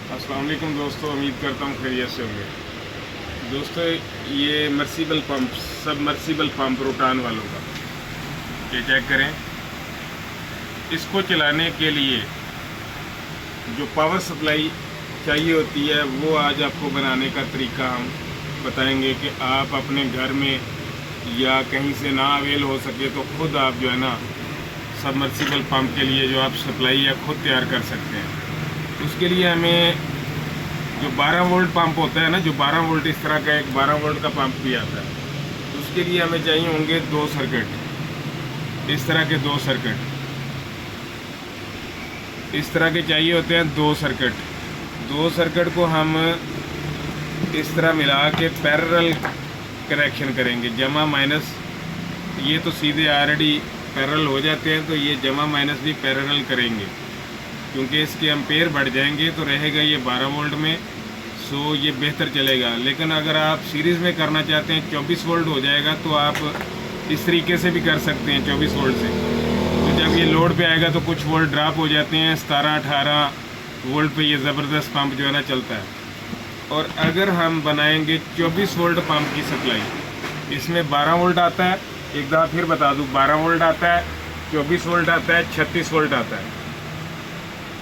अस्सलाम वालेकुम दोस्तों, उम्मीद करता हूँ खैरियत से होंगे। दोस्तों, ये मर्सिबल पंप, सबमर्सिबल पंप रोटान वालों का, ये चेक करें। इसको चलाने के लिए जो पावर सप्लाई चाहिए होती है वो आज आपको बनाने का तरीका हम बताएंगे कि आप अपने घर में या कहीं से ना अवेल हो सके तो खुद आप जो है ना सबमर्सिबल पंप के लिए जो आप सप्लाई या खुद तैयार कर सकते हैं। उसके लिए हमें जो 12 वोल्ट पंप होता है ना, जो 12 वोल्ट इस तरह का एक 12 वोल्ट का पंप भी आता है, उसके लिए हमें चाहिए होंगे 2 सर्किट। इस तरह के 2 सर्किट इस तरह के चाहिए होते हैं। 2 सर्किट 2 सर्किट को हम इस तरह मिला के पैरेलल कनेक्शन करेंगे। जमा माइनस ये तो सीधे ऑलरेडी पैरेलल हो जाते हैं, तो ये जमा माइनस भी पैरेलल करेंगे क्योंकि इसके एम्पेयर बढ़ जाएंगे तो रहेगा ये 12 वोल्ट में, सो ये बेहतर चलेगा। लेकिन अगर आप सीरीज़ में करना चाहते हैं 24 वोल्ट हो जाएगा, तो आप इस तरीके से भी कर सकते हैं 24 वोल्ट से। तो जब ये लोड पे आएगा तो कुछ वोल्ट ड्रॉप हो जाते हैं, 17-18 वोल्ट पे ये ज़बरदस्त पंप जो है ना चलता है। और अगर हम बनाएंगे 24 वोल्ट पंप की सप्लाई, इसमें 12 वोल्ट आता है, एक दफ़ा फिर बता दूँ, 12 वोल्ट आता है, 24 वोल्ट आता है, 36 वोल्ट आता है।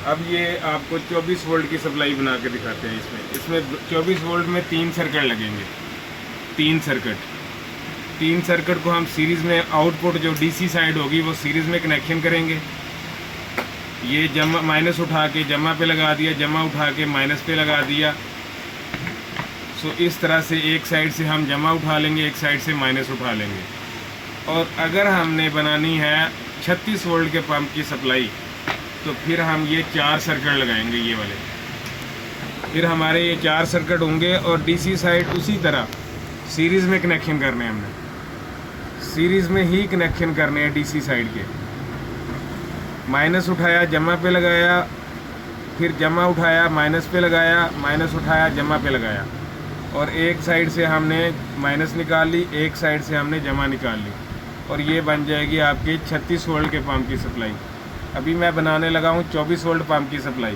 अब ये आपको 24 वोल्ट की सप्लाई बना के दिखाते हैं। इसमें 24 वोल्ट में 3 सर्किट लगेंगे। 3 सर्किट को हम सीरीज़ में, आउटपुट जो डीसी साइड होगी वो सीरीज़ में कनेक्शन करेंगे। ये जमा माइनस उठा के जमा पे लगा दिया, जमा उठा के माइनस पे लगा दिया। सो इस तरह से एक साइड से हम जमा उठा लेंगे, एक साइड से माइनस उठा लेंगे। और अगर हमने बनानी है 36 वोल्ट के पंप की सप्लाई, तो फिर हम ये 4 सर्किट लगाएंगे, ये वाले। फिर हमारे ये 4 सर्किट होंगे और डीसी साइड उसी तरह सीरीज़ में कनेक्शन करने हैं। हमने सीरीज़ में ही कनेक्शन करने हैं डीसी साइड के। माइनस उठाया, जमा पे लगाया, फिर जमा उठाया, माइनस पे लगाया, माइनस उठाया, जमा पे लगाया। और एक साइड से हमने माइनस निकाल ली, एक साइड से हमने जमा निकाल ली, और ये बन जाएगी आपकी 36 वोल्ट के पंप की सप्लाई। अभी मैं बनाने लगा हूँ 24 वोल्ट पंप की सप्लाई।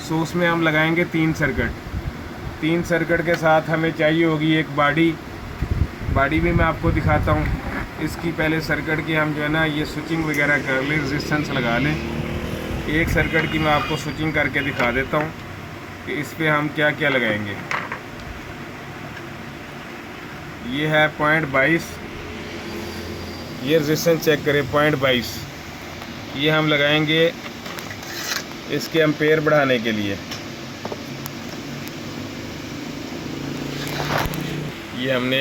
सो उसमें हम लगाएंगे 3 सर्किट। 3 सर्किट के साथ हमें चाहिए होगी एक बॉडी भी मैं आपको दिखाता हूँ। इसकी पहले सर्किट की हम जो है ना ये स्विचिंग वगैरह कर लें, रेजिस्टेंस लगा लें। एक सर्किट की मैं आपको स्विचिंग करके दिखा देता हूँ कि इस पर हम क्या क्या लगाएंगे। ये है 0.22, ये रेजिस्टेंस चेक करें 0.22। ये हम लगाएंगे इसके एम्पेयर बढ़ाने के लिए। ये हमने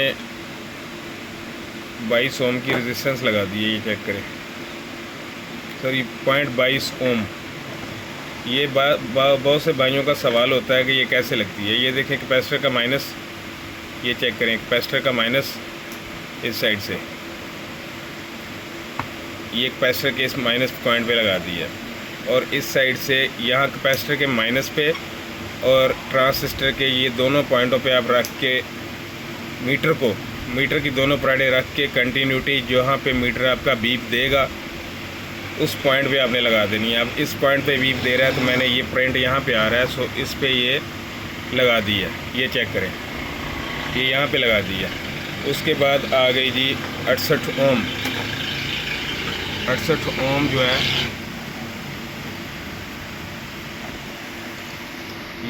22 ओम की रेजिस्टेंस लगा दी है, ये चेक करें। सॉरी 0.22 ओम। ये बहुत से भाइयों का सवाल होता है कि ये कैसे लगती है। ये देखें कैपेसिटर का माइनस, ये चेक करें कैपेसिटर का माइनस इस साइड से, ये कैपेसिटर के इस माइनस पॉइंट पे लगा दी है, और इस साइड से यहाँ कैपेसिटर के माइनस पे और ट्रांजिस्टर के ये दोनों पॉइंटों पे आप रख के मीटर की दोनों पराठे रख के कंटिन्यूटी जहाँ पे मीटर आपका बीप देगा उस पॉइंट पे आपने लगा देनी है। अब इस पॉइंट पे बीप दे रहा है तो मैंने ये प्रिंट यहाँ पे आ रहा है, सो इस पे ये लगा दी है। ये चेक करें, ये यहाँ पे लगा दी है। उसके बाद आ गई जी 68 ओम। 68 ओम जो है,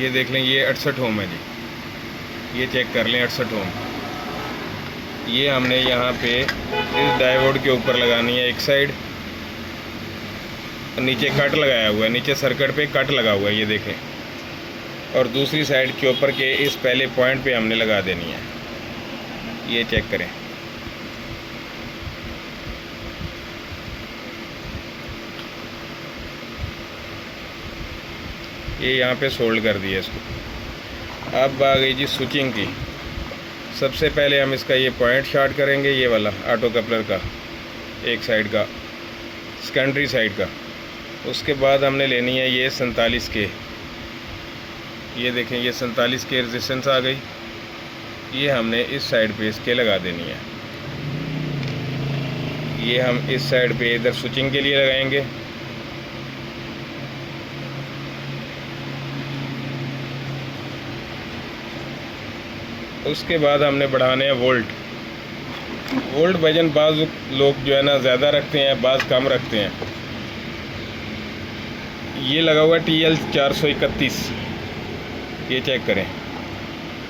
ये देख लें, ये 68 ओम है जी। ये चेक कर लें 68 ओम। ये हमने यहाँ पे इस डायोड के ऊपर लगानी है एक साइड, नीचे कट लगाया हुआ है, नीचे सर्किट पे कट लगा हुआ है, ये देखें। और दूसरी साइड के ऊपर के इस पहले पॉइंट पे हमने लगा देनी है। ये चेक करें। ये यहाँ पे सोल्ड कर दिया इसको। अब आ गई जी स्विचिंग की। सबसे पहले हम इसका ये पॉइंट शॉर्ट करेंगे, ये वाला ऑटो कपलर का एक साइड का, सेकेंडरी साइड का। उसके बाद हमने लेनी है ये 47 के, ये देखें ये 47 के रेजिस्टेंस आ गई। ये हमने इस साइड पे इसके लगा देनी है। ये हम इस साइड पे इधर स्विचिंग के लिए लगाएंगे। उसके बाद हमने बढ़ाने हैं वोल्ट। वोल्ट वजन बाज़ लोग जो है ना ज़्यादा रखते हैं, बाज़ कम रखते हैं। ये लगा हुआ है TL 431, ये चेक करें।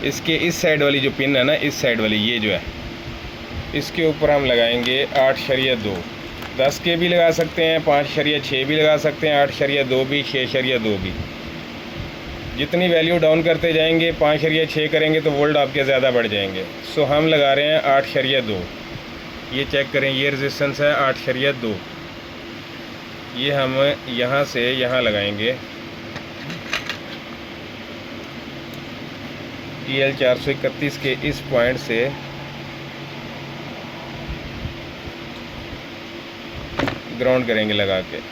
इसके इस साइड वाली जो पिन है ना, इस साइड वाली ये जो है, इसके ऊपर हम लगाएंगे 8.2। 10 के भी लगा सकते हैं, 5.6 भी लगा सकते हैं, 8.2 भी, 6.2 भी। जितनी वैल्यू डाउन करते जाएंगे, 5.6 करेंगे तो वोल्ट आपके ज़्यादा बढ़ जाएंगे। सो हम लगा रहे हैं 8.2। ये चेक करें, ये रेजिस्टेंस है 8.2। ये हम यहाँ से यहाँ लगाएंगे TL 431 के इस पॉइंट से ग्राउंड करेंगे लगा के।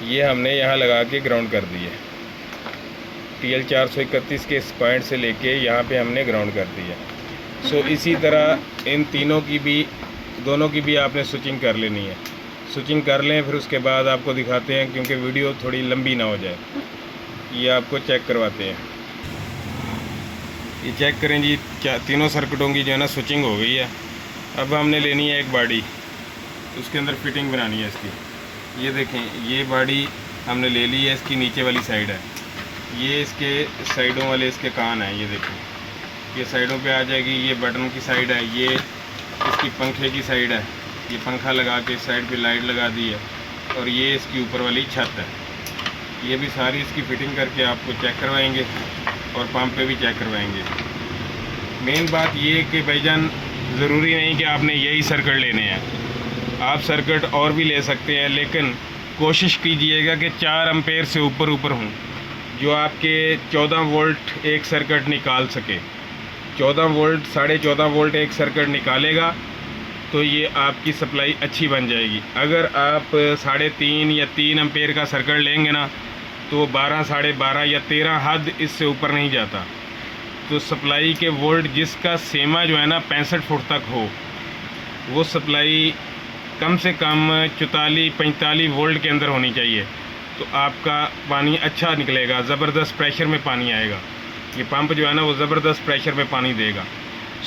ये हमने यहाँ लगा के ग्राउंड कर दिए। TL 431 के इस पॉइंट से लेके यहाँ पे हमने ग्राउंड कर दिया। सो इसी तरह इन तीनों की भी, दोनों की भी आपने स्विचिंग कर लेनी है। स्विचिंग कर लें, फिर उसके बाद आपको दिखाते हैं, क्योंकि वीडियो थोड़ी लंबी ना हो जाए। ये आपको चेक करवाते हैं। ये चेक करें जी, तीनों सर्किटों की जो है ना स्विचिंग हो गई है। अब हमने लेनी है एक बॉडी, उसके अंदर फिटिंग बनानी है इसकी। ये देखें, ये बॉडी हमने ले ली है, इसकी नीचे वाली साइड है। ये इसके साइडों वाले इसके कान हैं, ये देखें, ये साइडों पे आ जाएगी। ये बटन की साइड है, ये इसकी पंखे की साइड है। ये पंखा लगा के इस साइड पे लाइट लगा दी है, और ये इसकी ऊपर वाली छत है। ये भी सारी इसकी फिटिंग करके आपको चेक करवाएंगे, और पंप पे भी चेक करवाएंगे। मेन बात ये कि भाईजान, ज़रूरी नहीं कि आपने यही सर्किट लेने हैं, आप सर्किट और भी ले सकते हैं, लेकिन कोशिश कीजिएगा कि 4 एम्पेयर से ऊपर हों, जो आपके 14 वोल्ट एक सर्किट निकाल सके। 14 वोल्ट, 14.5 वोल्ट एक सर्किट निकालेगा तो ये आपकी सप्लाई अच्छी बन जाएगी। अगर आप 3.5 या 3 एम्पेयर का सर्किट लेंगे ना, तो 12, 12.5 या 13 हद इससे ऊपर नहीं जाता। तो सप्लाई के वोल्ट जिसका सेमा जो है ना 65 फुट तक हो, वो सप्लाई कम से कम 44-45 वोल्ट के अंदर होनी चाहिए, तो आपका पानी अच्छा निकलेगा, ज़बरदस्त प्रेशर में पानी आएगा। ये पंप जो है ना, वो ज़बरदस्त प्रेशर में पानी देगा।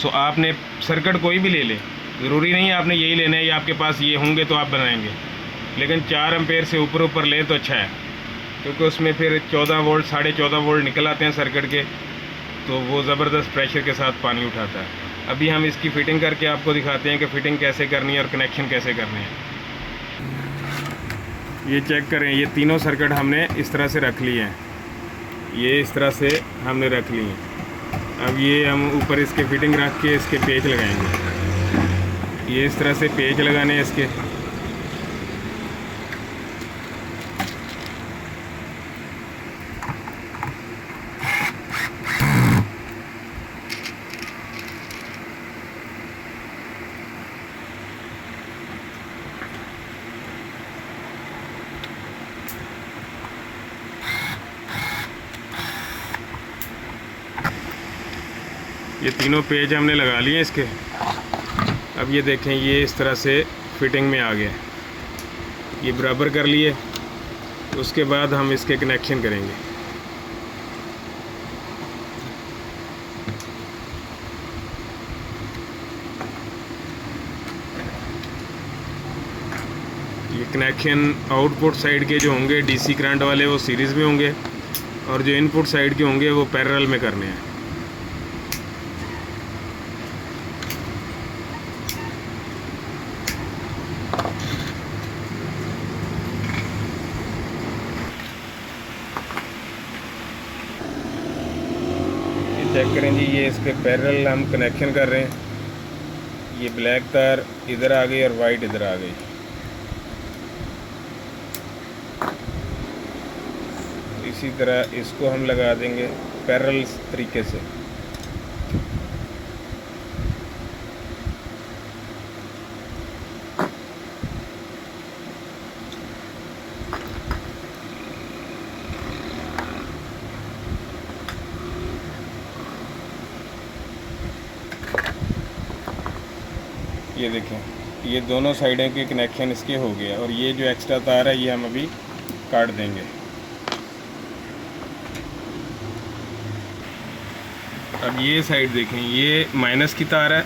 सो आपने सर्किट कोई भी ले ले, ज़रूरी नहीं आपने यही लेना है, या आपके पास ये होंगे तो आप बनाएंगे, लेकिन 4 एम्पेयर से ऊपर ले तो अच्छा है, क्योंकि उसमें फिर 14 वोल्ट, 14.5 वोल्ट निकल आते हैं सर्किट के, तो वो ज़बरदस्त प्रेशर के साथ पानी उठाता है। अभी हम इसकी फ़िटिंग करके आपको दिखाते हैं कि फ़िटिंग कैसे करनी है और कनेक्शन कैसे करने हैं। ये चेक करें, ये तीनों सर्किट हमने इस तरह से रख लिए हैं, ये इस तरह से हमने रख लिए हैं। अब ये हम ऊपर इसके फ़िटिंग रख के इसके पेच लगाएंगे। ये इस तरह से पेच लगाने हैं इसके। ये तीनों पेज हमने लगा लिए इसके। अब ये देखें, ये इस तरह से फिटिंग में आ गया। ये बराबर कर लिए, उसके बाद हम इसके कनेक्शन करेंगे। ये कनेक्शन आउटपुट साइड के जो होंगे DC करंट वाले, वो सीरीज़ में होंगे, और जो इनपुट साइड के होंगे वो पैरेलल में करने हैं। चेक करें जी, ये इसके पैरेलल हम कनेक्शन कर रहे हैं। ये ब्लैक तार इधर आ गई और वाइट इधर आ गई। इसी तरह इसको हम लगा देंगे पैरेलल तरीके से। ये देखें, ये दोनों साइडों के कनेक्शन इसके हो गया, और ये जो एक्स्ट्रा तार है ये हम अभी काट देंगे। अब ये साइड देखें, ये माइनस की तार है,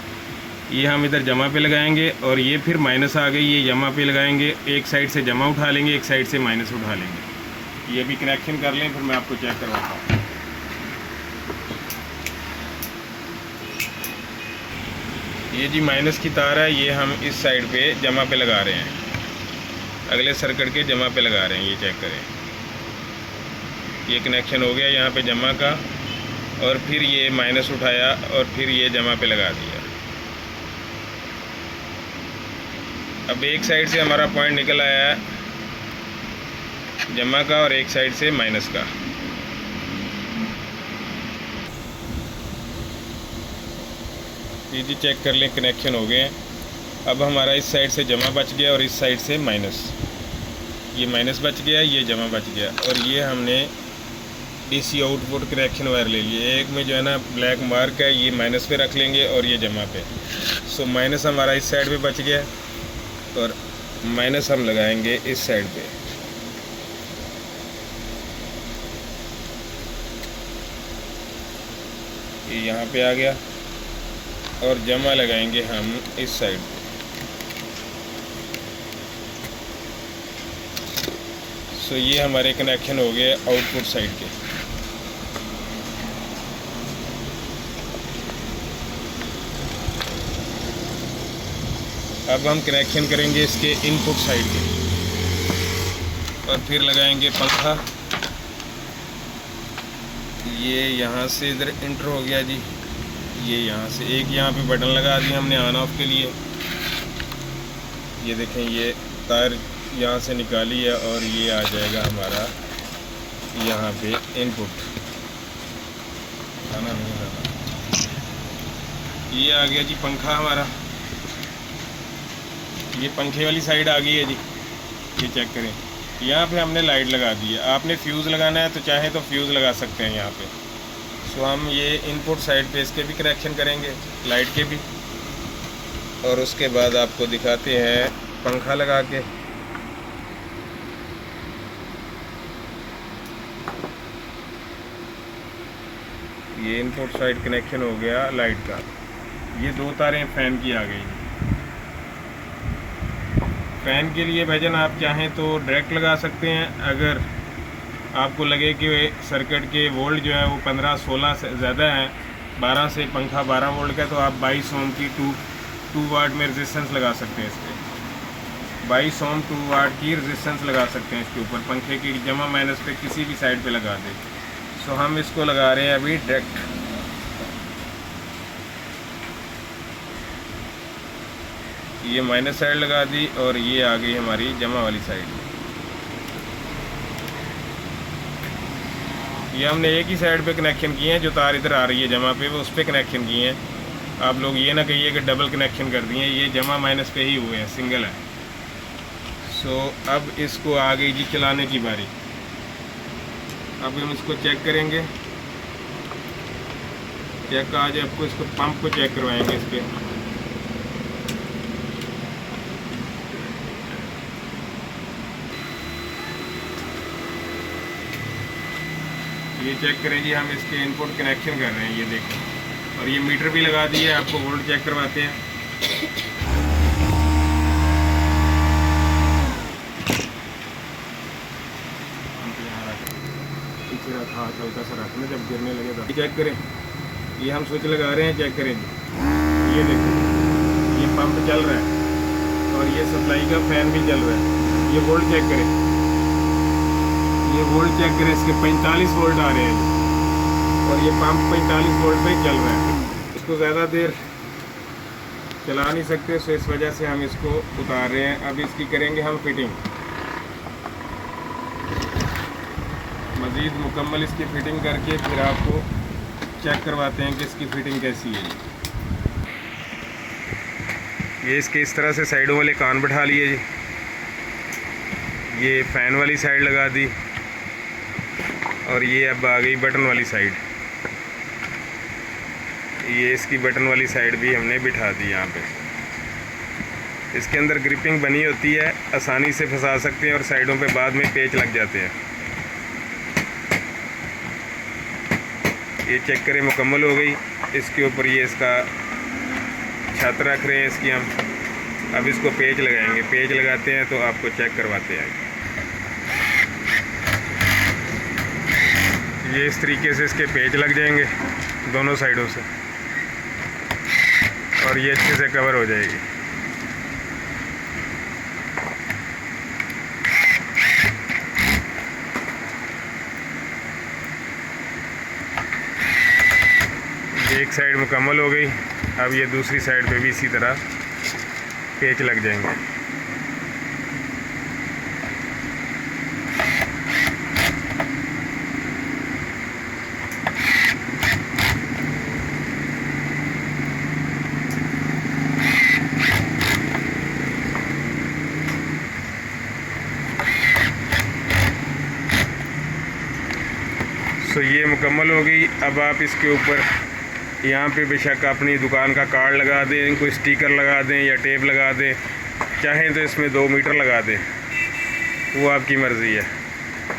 ये हम इधर जमा पे लगाएंगे, और ये फिर माइनस आ गई, ये जमा पे लगाएंगे। एक साइड से जमा उठा लेंगे, एक साइड से माइनस उठा लेंगे। ये भी कनेक्शन कर लें, फिर मैं आपको चेक करवाता हूँ। ये जी माइनस की तार है, ये हम इस साइड पे जमा पे लगा रहे हैं, अगले सर्किट के जमा पे लगा रहे हैं। ये चेक करें, ये कनेक्शन हो गया यहाँ पे जमा का, और फिर ये माइनस उठाया और फिर ये जमा पे लगा दिया। अब एक साइड से हमारा पॉइंट निकल आया है जमा का, और एक साइड से माइनस का। ये जी चेक कर लें, कनेक्शन हो गए हैं। अब हमारा इस साइड से जमा बच गया और इस साइड से माइनस। ये माइनस बच गया, ये जमा बच गया, और ये हमने डीसी आउटपुट कनेक्शन वायर ले लिए। एक में जो है ना ब्लैक मार्क है, ये माइनस पे रख लेंगे और ये जमा पे। सो माइनस हमारा इस साइड पे बच गया, और माइनस हम लगाएंगे इस साइड पे। ये यहाँ पे आ गया, और जमा लगाएंगे हम इस साइड पे। सो ये हमारे कनेक्शन हो गए आउटपुट साइड के। अब हम कनेक्शन करेंगे इसके इनपुट साइड के, और फिर लगाएंगे पंखा। ये यहाँ से इधर इंटर हो गया जी, ये यहाँ से एक यहाँ पे बटन लगा दिया हमने ऑन ऑफ के लिए। ये देखें, ये तार यहाँ से निकाली है, और ये आ जाएगा हमारा यहाँ पे इनपुट। खाना नहीं खाना। ये आ गया जी पंखा हमारा, ये पंखे वाली साइड आ गई है जी। ये चेक करें, यहाँ पे हमने लाइट लगा दी है। आपने फ्यूज़ लगाना है तो चाहे तो फ्यूज़ लगा सकते हैं यहाँ पे। सो हम ये इनपुट साइड पे इसके भी कनेक्शन करेंगे, लाइट के भी, और उसके बाद आपको दिखाते हैं पंखा लगा के। ये इनपुट साइड कनेक्शन हो गया लाइट का। ये दो तारें फ़ैन की आ गई। फ़ैन के लिए भाईजान आप चाहें तो डायरेक्ट लगा सकते हैं। अगर आपको लगे कि सर्किट के वोल्ट जो है वो 15-16 से ज़्यादा है, 12 से पंखा 12 वोल्ट का, तो आप 22 ओम की 2 वाट में रेजिस्टेंस लगा सकते हैं। इस पर 22 ओम 2 वाट की रेजिस्टेंस लगा सकते हैं इसके ऊपर, पंखे की जमा माइनस पे किसी भी साइड पे लगा दें। सो हम इसको लगा रहे हैं अभी डायरेक्ट। ये माइनस साइड लगा दी, और ये आ गई हमारी जमा वाली साइड। ये हमने एक ही साइड पे कनेक्शन किए हैं, जो तार इधर आ रही है जमा पे वो उस पर कनेक्शन किए हैं। आप लोग ये ना कहिए कि डबल कनेक्शन कर दिए, ये जमा माइनस पे ही हुए हैं, सिंगल है। सो अब इसको आ गई जी चलाने की बारी। अब हम इसको चेक करेंगे, चेक आज आपको इसको पंप को चेक करवाएंगे। इस पर ये चेक करें जी, हम इसके इनपुट कनेक्शन कर रहे हैं, ये देखें, और ये मीटर भी लगा दिए। आपको वोल्ट चेक करवाते हैं। पीछे रखा हाथ हल्का सा रखना, जब गिरने लगे तो चेक करें। ये हम स्विच लगा रहे हैं, चेक करें जी। ये देखें, ये पंप चल रहा है, और ये सप्लाई का फ़ैन भी चल रहा है। ये वोल्ट चेक करें, ये वोल्ट चेक करें, इसके 45 वोल्ट आ रहे हैं, और ये पंप 45 वोल्ट पे चल रहा है। इसको ज़्यादा देर चला नहीं सकते, सो इस वजह से हम इसको उतार रहे हैं। अब इसकी करेंगे हम फिटिंग, मज़ीद मुकम्मल इसकी फ़िटिंग करके फिर आपको चेक करवाते हैं कि इसकी फ़िटिंग कैसी है। ये इसके इस तरह से साइडों वाले कान बैठा लिए जी। ये फ़ैन वाली साइड लगा दी, और ये अब आ गई बटन वाली साइड। ये इसकी बटन वाली साइड भी हमने बिठा दी यहाँ पे। इसके अंदर ग्रिपिंग बनी होती है, आसानी से फंसा सकते हैं और साइडों पे बाद में पेच लग जाते हैं। ये चेक करें मुकम्मल हो गई। इसके ऊपर ये इसका छत रख रहे हैं इसकी हम। अब इसको पेच लगाएंगे, पेच लगाते हैं तो आपको चेक करवाते हैं। ये इस तरीके से इसके पेच लग जाएंगे दोनों साइडों से और ये अच्छे से कवर हो जाएगी। एक साइड मुकम्मल हो गई। अब ये दूसरी साइड पे भी इसी तरह पेच लग जाएंगे। तो ये मुकम्मल हो गई। अब आप इसके ऊपर यहाँ पे बेशक अपनी दुकान का कार्ड लगा दें, कोई स्टिकर लगा दें या टेप लगा दें, चाहें तो इसमें 2 मीटर लगा दें, वो आपकी मर्ज़ी है।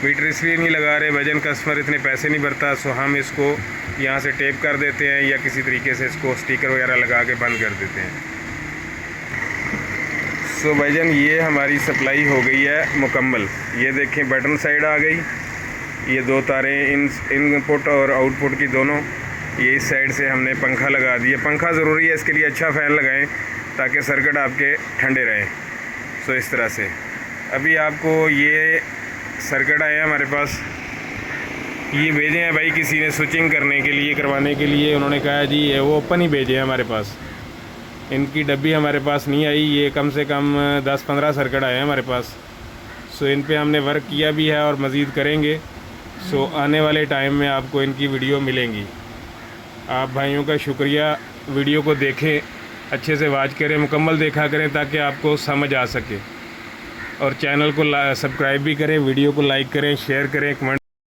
मीटर इसलिए नहीं लगा रहे, वजन कस्टमर इतने पैसे नहीं भरता, सो हम इसको यहाँ से टेप कर देते हैं या किसी तरीके से इसको स्टिकर वगैरह लगा के बंद कर देते हैं। सो भाईजान ये हमारी सप्लाई हो गई है मुकम्मल। ये देखें बटन साइड आ गई, ये 2 तारें इनपुट और आउटपुट की दोनों। ये इस साइड से हमने पंखा लगा दिया। पंखा ज़रूरी है, इसके लिए अच्छा फ़ैन लगाएं ताकि सर्किट आपके ठंडे रहें। सो इस तरह से अभी आपको ये सर्किट आए हैं हमारे पास, ये भेजे हैं भाई किसी ने स्विचिंग करने के लिए, करवाने के लिए। उन्होंने कहा जी ये वो ओपन ही भेजे हैं हमारे पास, इनकी डब्बी हमारे पास नहीं आई। ये कम से कम 10-15 सर्किट आए हैं हमारे पास। सो इन पे हमने वर्क किया भी है और मज़ीद करेंगे। सो आने वाले टाइम में आपको इनकी वीडियो मिलेंगी। आप भाइयों का शुक्रिया। वीडियो को देखें, अच्छे से वाच करें, मुकम्मल देखा करें ताकि आपको समझ आ सके। और चैनल को सब्सक्राइब भी करें, वीडियो को लाइक करें, शेयर करें, कमेंट